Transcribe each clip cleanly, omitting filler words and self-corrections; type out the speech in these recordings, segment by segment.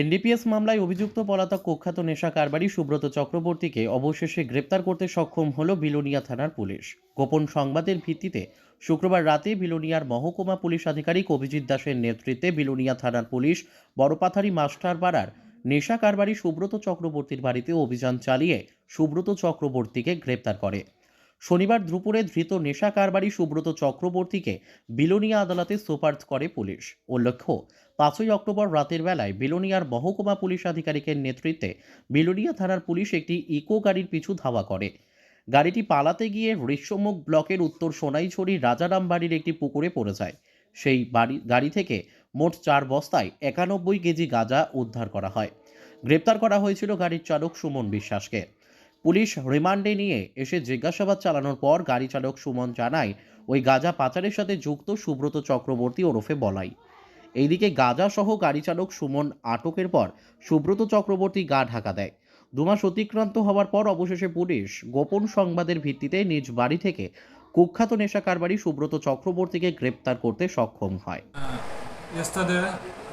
NDPS মামলায় অভিযুক্ত পলাতক কুখ্যাত নেশা কারবারি সুব্রত চক্রবর্তীকে অবশেষে গ্রেপ্তার করতে সক্ষম হল বিলোনিয়া থানার পুলিশ। গোপন সংবাদের ভিত্তিতে শুক্রবার রাতে বিলোনিয়ার মহকুমা পুলিশ আধিকারিক অভিজিৎ দাসের নেতৃত্বে বিলোনিয়া থানার পুলিশ বড়পাথারি মাস্টারপাড়ার নেশা কারবারি সুব্রত চক্রবর্তীর বাড়িতে অভিযান চালিয়ে সুব্রত চক্রবর্তীকে গ্রেপ্তার করে। শনিবার দুপুরে ধৃত নেশা কারবারি সুব্রত চক্রবর্তীকে বিলোনিয়া আদালতে সোপার্দ করে পুলিশ। উল্লেখ্য, 5ই অক্টোবর রাতের বেলায় বিলোনিয়ার মহকুমা পুলিশ আধিকারিকের নেতৃত্বে বিলোনিয়া থানার পুলিশ একটি ইকো গাড়ির পিছু ধাওয়া করে। গাড়িটি পালাতে গিয়ে ঋষ্যমুখ ব্লকের উত্তর সোনাইছড়ি রাজারাম বাড়ির একটি পুকুরে পড়ে যায়। সেই গাড়ি থেকে মোট 4 বস্তায় 91 কেজি গাঁজা উদ্ধার করা হয়। গ্রেপ্তার করা হয়েছিল গাড়ির চালক সুমন বিশ্বাসকে। পুলিশ রিমান্ডে নিয়ে এসে জিজ্ঞাসাবাদ চালানোর পর গাড়ি চালক সুমন জানায় ওই গাঁজা পাচারের সাথে যুক্ত সুব্রত চক্রবর্তী ওরফে বলাই। এইদিকে গাঁজা সহ গাড়ি চালক সুমন আটকের পর সুব্রত চক্রবর্তী গা ঢাকা দেয়। 2 মাস অতিক্রান্ত হওয়ার পর অবশেষে পুলিশ গোপন সংবাদের ভিত্তিতে নিজ বাড়ি থেকে কুখ্যাত নেশা কারবারি সুব্রত চক্রবর্তীকে গ্রেপ্তার করতে সক্ষম হয়। Yesterday,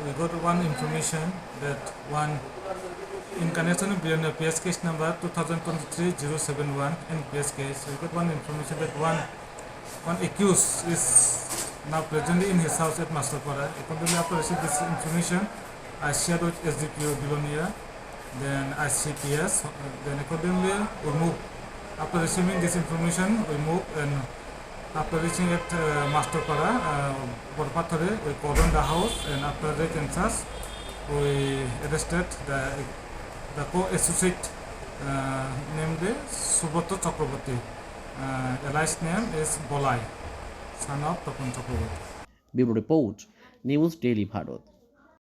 we got one information that one in connection with the PS case number 2023-071 and PS case, we got one information that one accused is now presently in his house at Masterpara. Accordingly, after receiving this information, I shared with SDPO Bilonia, then ICPS. Then accordingly, we move. After receiving this information, we move and after reaching at Masterpara, Borpathore, we cordoned the house, and after the census, we arrested the co-associate named Subroto Chakraborty. Alias name is Bolai, son of Tapun Chakraborty. Bureau report, news daily Bharat.